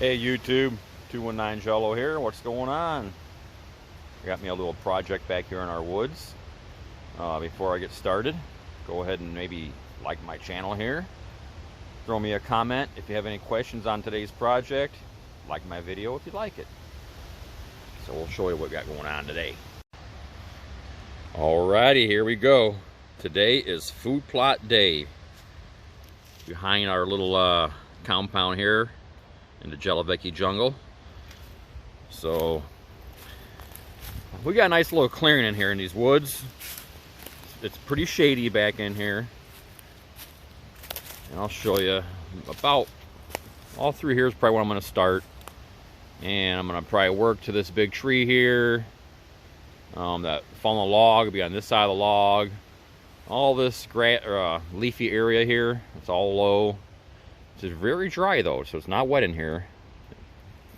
Hey YouTube, 219 Jello here. What's going on? I got me a little project back here in our woods. Before I get started, go ahead and maybe like my channel here. Throw me a comment if you have any questions on today's project. Like my video if you like it. So we'll show you what we got going on today. Alrighty, here we go. Today is food plot day. Behind our little compound here in the Jellovecchi jungle. So we got a nice little clearing in here in these woods. It's pretty shady back in here, and I'll show you about all through here is probably where I'm going to start, and I'm going to probably work to this big tree here. That fallen log will be on this side of the log. All this leafy area here, it's all low. It's very dry though, so it's not wet in here.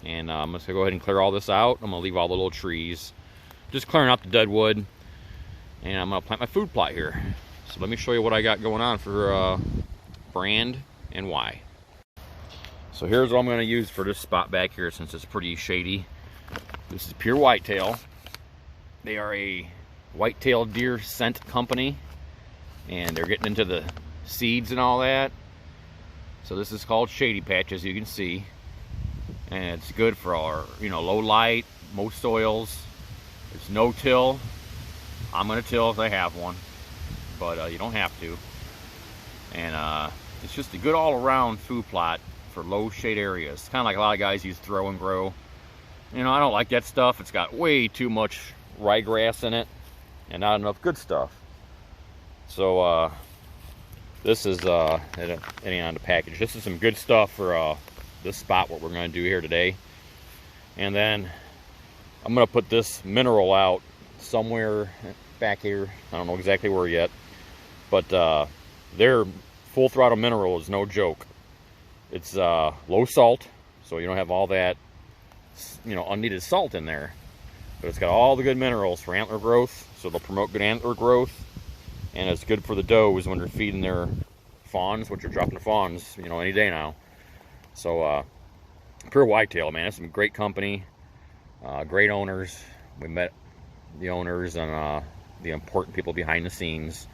And I'm just gonna go ahead and clear all this out. I'm gonna leave all the little trees, just clearing up the dead wood, and I'm gonna plant my food plot here. So let me show you what I got going on for brand and why. So here's what I'm gonna use for this spot back here, since it's pretty shady. This is Pure Whitetail. They are a whitetail deer scent company, and they're getting into the seeds and all that. So this is called Shady Patch, as you can see, and it's good for our, low light, most soils. It's no till. I'm gonna till if I have one, but you don't have to. And it's just a good all-around food plot for low shade areas. Kind of like a lot of guys use Throw and Grow. I don't like that stuff. It's got way too much ryegrass in it and not enough good stuff. So this is any on the package. This is some good stuff for this spot, what we're going to do here today. And then I'm going to put this mineral out somewhere back here. I don't know exactly where yet, but their Full Throttle mineral is no joke. It's low salt, so you don't have all that unneeded salt in there, but it's got all the good minerals for antler growth, so they'll promote good antler growth. And it's good for the does when they're feeding their fawns, which are dropping the fawns, any day now. So, Pure Whitetail, man, it's some great company, great owners. We met the owners and the important people behind the scenes,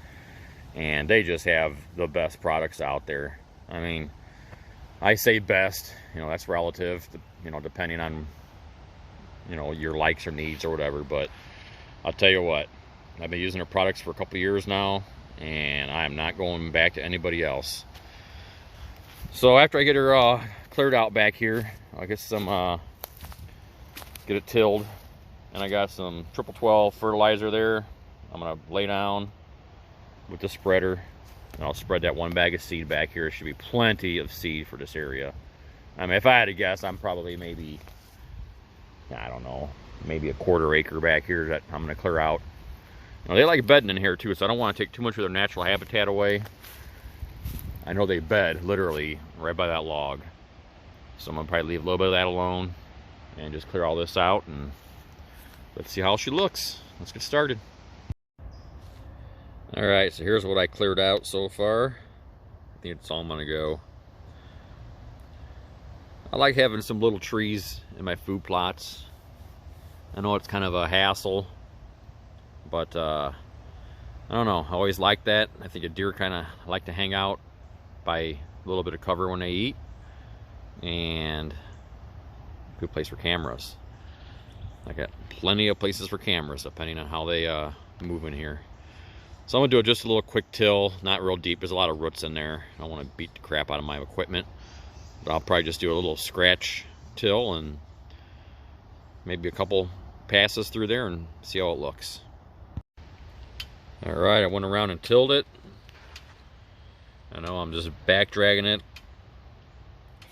and they just have the best products out there. I mean, I say best, that's relative, depending on, your likes or needs or whatever, but I'll tell you what. I've been using their products for a couple years now, and I am not going back to anybody else. So after I get her cleared out back here, I'll get some get it tilled, and I got some 12 fertilizer there. I'm gonna lay down with the spreader, and I'll spread that one bag of seed back here. There should be plenty of seed for this area. I mean, if I had to guess, I'm probably maybe, I don't know, maybe a quarter acre back here that I'm gonna clear out. Now, they like bedding in here too, so I don't want to take too much of their natural habitat away. I know they bed literally right by that log, so I'm gonna probably leave a little bit of that alone and just clear all this out, and let's see how she looks. Let's get started. All right, so here's what I cleared out so far. I think it's all I'm gonna go. I like having some little trees in my food plots. I know it's kind of a hassle, but I don't know, I always like that. I think a deer kind of like to hang out by a little bit of cover when they eat, and good place for cameras. I got plenty of places for cameras depending on how they move in here. So I'm gonna do just a little quick till, not real deep. There's a lot of roots in there. I don't want to beat the crap out of my equipment, but I'll probably just do a little scratch till and maybe a couple passes through there and see how it looks. Alright, I went around and tilled it. I know I'm just back dragging it.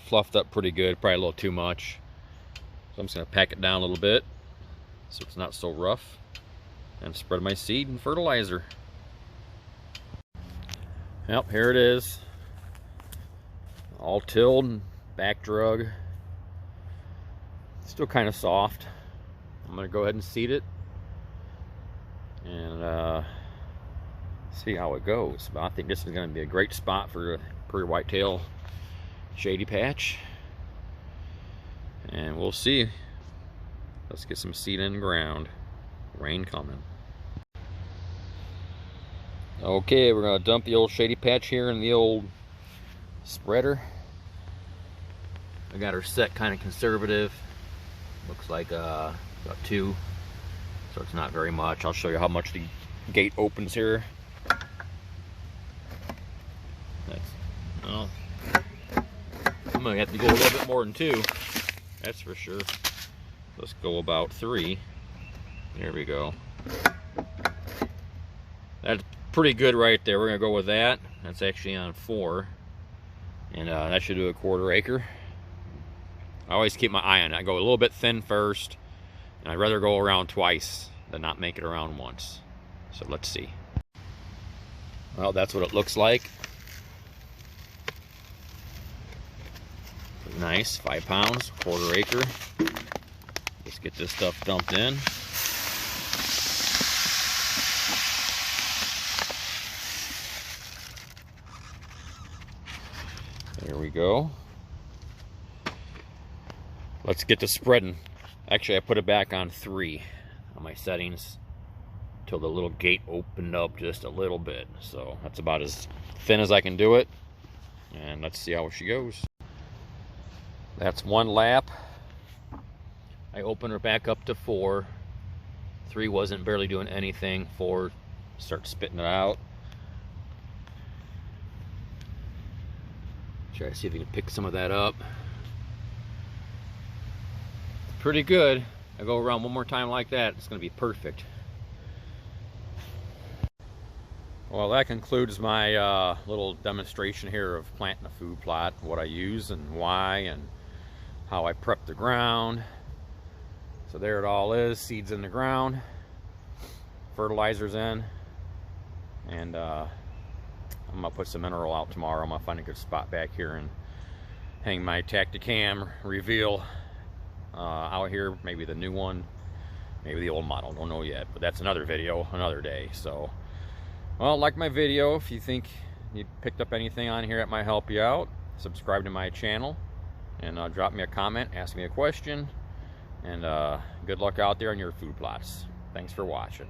Fluffed up pretty good, probably a little too much. So I'm just going to pack it down a little bit so it's not so rough. And spread my seed and fertilizer. Yep, here it is. All tilled and back drug. Still kind of soft. I'm going to go ahead and seed it. And see how it goes. But I think this is going to be a great spot for Pure Whitetail Shady Patch. And we'll see. Let's get some seed in the ground. Rain coming. Okay, we're gonna dump the old shady patch here in the old spreader. I got her set kind of conservative. Looks like about 2, so it's not very much. I'll show you how much the gate opens here. Well, I'm gonna have to go a little bit more than 2. That's for sure. Let's go about 3. There we go. That's pretty good right there. We're gonna go with that. That's actually on 4, and that should do a 1/4 acre. I always keep my eye on it. I go a little bit thin first, and I'd rather go around twice than not make it around once. So let's see. Well, that's what it looks like. Nice, 5 pounds, 1/4 acre. Let's get this stuff dumped in. There we go. Let's get to spreading. Actually, I put it back on 3 on my settings till the little gate opened up just a little bit. So that's about as thin as I can do it. And let's see how she goes. That's 1 lap. I open her back up to 4. 3 wasn't barely doing anything. 4 start spitting it out. Try to see if we can pick some of that up. Pretty good. I go around one more time like that, it's going to be perfect. Well, that concludes my little demonstration here of planting a food plot, what I use and why, and how I prep the ground. So there it all is, seeds in the ground, fertilizers in, and I'm gonna put some mineral out tomorrow. I'm gonna find a good spot back here and hang my Tactacam reveal out here, maybe the new one, maybe the old model, don't know yet, but that's another video, another day. So, well, like my video. If you think you picked up anything on here that might help you out, subscribe to my channel, and drop me a comment, ask me a question, and good luck out there on your food plots. Thanks for watching.